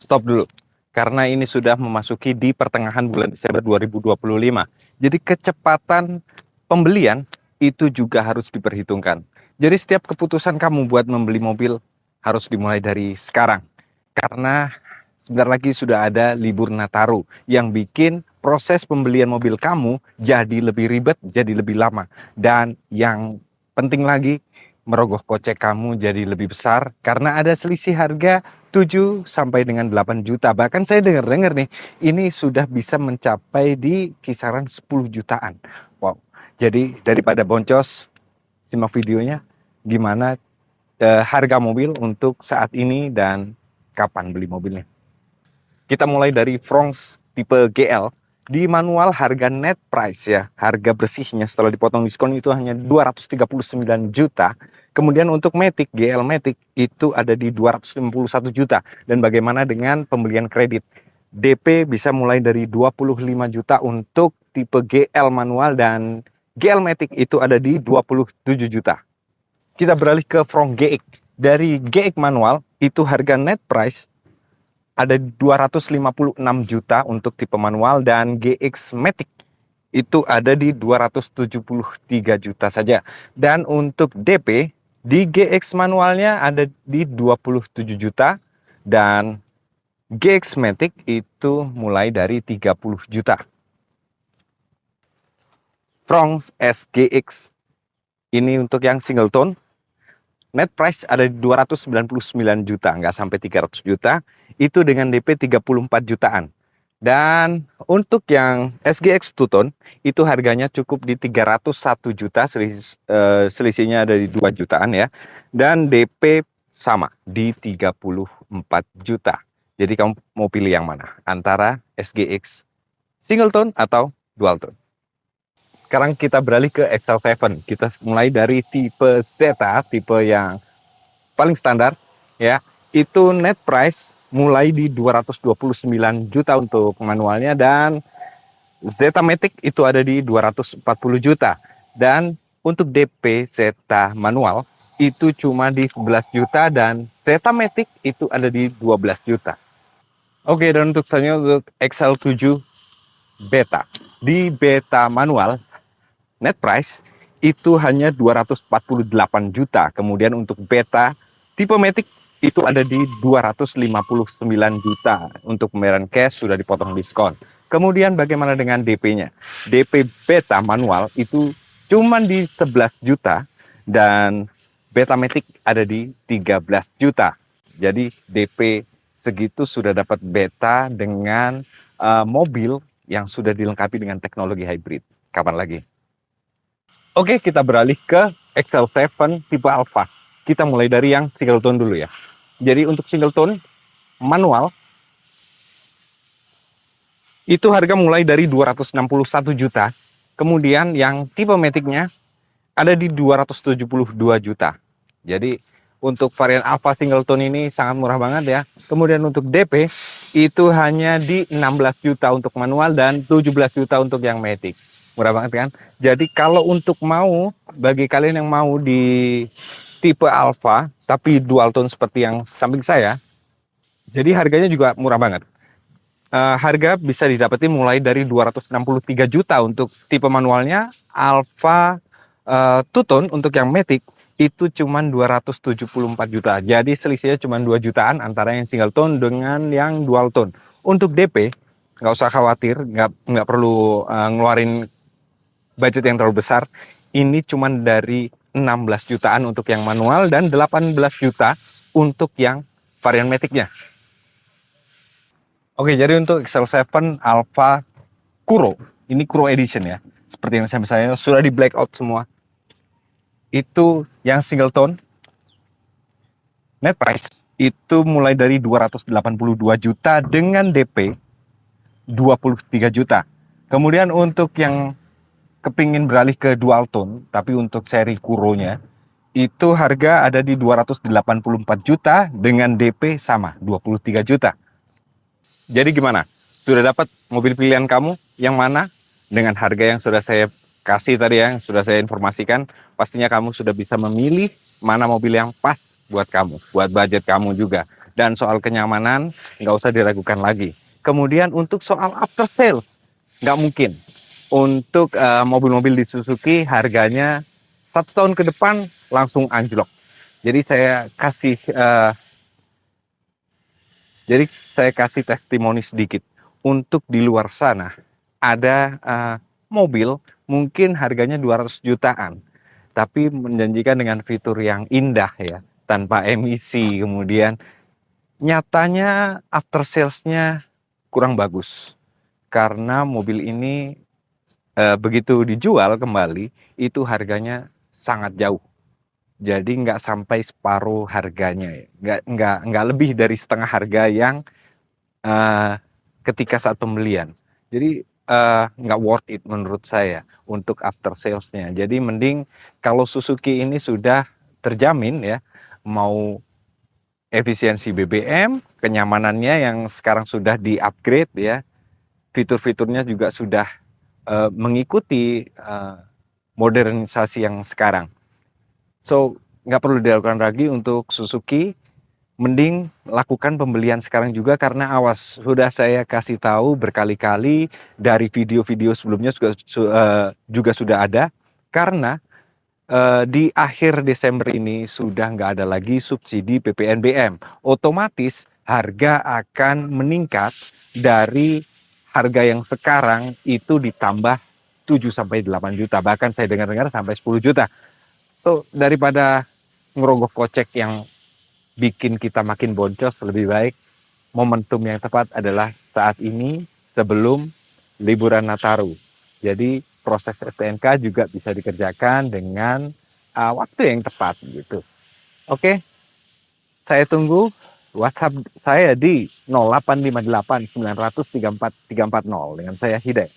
Stop dulu. Karena ini sudah memasuki di pertengahan bulan Desember 2025. Jadi kecepatan pembelian itu juga harus diperhitungkan. Jadi setiap keputusan kamu buat membeli mobil harus dimulai dari sekarang. Karena sebentar lagi sudah ada libur Nataru yang bikin proses pembelian mobil kamu jadi lebih ribet, jadi lebih lama. Dan yang penting lagi, merogoh kocek kamu jadi lebih besar karena ada selisih harga 7 sampai dengan 8 juta. Bahkan saya dengar-dengar nih, ini sudah bisa mencapai di kisaran 10 jutaan. Wow. Jadi daripada boncos, simak videonya gimana harga mobil untuk saat ini dan kapan beli mobilnya. Kita mulai dari Fronx tipe GL. Di manual harga net price ya, harga bersihnya setelah dipotong diskon itu hanya 239 juta. Kemudian untuk Matic, GL Matic itu ada di 251 juta. Dan bagaimana dengan pembelian kredit? DP bisa mulai dari 25 juta untuk tipe GL manual dan GL Matic itu ada di 27 juta. Kita beralih ke Fronx GX. Dari GX manual itu harga net price ada 256 juta untuk tipe manual dan GX Matic itu ada di 273 juta saja. Dan untuk DP di GX manualnya ada di 27 juta dan GX Matic itu mulai dari 30 juta. Fronx SGX ini untuk yang single tone. Net price ada di 299 juta, nggak sampai 300 juta. Itu dengan DP 34 jutaan. Dan untuk yang SGX Two-Tone, itu harganya cukup di 301 juta, selisihnya ada di 2 jutaan ya. Dan DP sama, di 34 juta. Jadi kamu mau pilih yang mana? Antara SGX Single Tone atau Dual Tone? Sekarang kita beralih ke XL7. Kita mulai dari tipe Z, tipe yang paling standar ya. Itu net price mulai di 229 juta untuk manualnya dan Zeta Matic itu ada di 240 juta. Dan untuk DP Zeta manual itu cuma di 11 juta dan Zeta Matic itu ada di 12 juta. Oke, dan untuk selanjutnya untuk XL7 Beta. Di Beta manual net price itu hanya 248 juta. Kemudian untuk Beta tipe Matic itu ada di 259 juta. Untuk pembayaran cash sudah dipotong diskon. Kemudian bagaimana dengan DP-nya? DP Beta manual itu cuma di 11 juta dan Beta Matic ada di 13 juta. Jadi DP segitu sudah dapat Beta dengan mobil yang sudah dilengkapi dengan teknologi hybrid. Kapan lagi? Oke, kita beralih ke XL7 tipe Alpha. Kita mulai dari yang single tone dulu ya. Jadi untuk single tone manual itu harga mulai dari 261 juta. Kemudian yang tipe Matic-nya ada di 272 juta. Jadi untuk varian Alpha single tone ini sangat murah banget ya. Kemudian untuk DP itu hanya di 16 juta untuk manual dan 17 juta untuk yang Matic. Murah banget kan? Jadi kalau untuk bagi kalian yang mau di tipe Alpha tapi dual tone seperti yang samping saya, jadi harganya juga murah banget. Harga bisa didapetin mulai dari 263 juta untuk tipe manualnya. Alpha Two-Tone untuk yang Matic itu cuma 274 juta. Jadi selisihnya cuma 2 jutaan antara yang single tone dengan yang dual tone. Untuk DP nggak usah khawatir, nggak perlu ngeluarin budget yang terlalu besar. Ini cuma dari 16 jutaan untuk yang manual dan 18 juta untuk yang varian Matic-nya. Oke, jadi untuk XL7 Alpha Kuro, ini Kuro Edition ya. Seperti yang saya sudah di blackout semua. Itu yang single tone. Net price itu mulai dari 282 juta dengan DP 23 juta. Kemudian untuk yang kepingin beralih ke dual tone, tapi untuk seri Kuronya, itu harga ada di 284 juta dengan DP sama, 23 juta. Jadi gimana? Sudah dapat mobil pilihan kamu? Yang mana? Dengan harga yang sudah saya kasih tadi ya, yang sudah saya informasikan, pastinya kamu sudah bisa memilih mana mobil yang pas buat kamu, buat budget kamu juga. Dan soal kenyamanan nggak usah diragukan lagi. Kemudian untuk soal after sales, nggak mungkin. Untuk mobil-mobil di Suzuki harganya 1 tahun ke depan langsung anjlok. Jadi saya kasih testimoni sedikit. Untuk di luar sana ada mobil mungkin harganya 200 jutaan, tapi menjanjikan dengan fitur yang indah ya, tanpa emisi. Kemudian nyatanya after sales-nya kurang bagus karena mobil ini begitu dijual kembali itu harganya sangat jauh. Jadi nggak sampai separuh harganya ya. Nggak lebih dari setengah harga yang ketika saat pembelian. Jadi nggak worth it menurut saya untuk after sales-nya. Jadi mending kalau Suzuki ini sudah terjamin ya, mau efisiensi BBM, kenyamanannya yang sekarang sudah di-upgrade ya, fitur-fiturnya juga sudah mengikuti modernisasi yang sekarang. So, nggak perlu dilakukan lagi untuk Suzuki, mending lakukan pembelian sekarang juga karena awas, sudah saya kasih tahu berkali-kali dari video-video sebelumnya juga sudah ada, karena di akhir Desember ini sudah nggak ada lagi subsidi PPNBM. Otomatis harga akan meningkat dari harga yang sekarang itu ditambah 7-8 juta. Bahkan saya dengar-dengar sampai 10 juta. So, daripada ngerogoh kocek yang bikin kita makin boncos, lebih baik momentum yang tepat adalah saat ini sebelum liburan Nataru. Jadi proses STNK juga bisa dikerjakan dengan waktu yang tepat gitu. Oke, saya tunggu WhatsApp saya di 0858 900 34340 dengan saya Hidayat.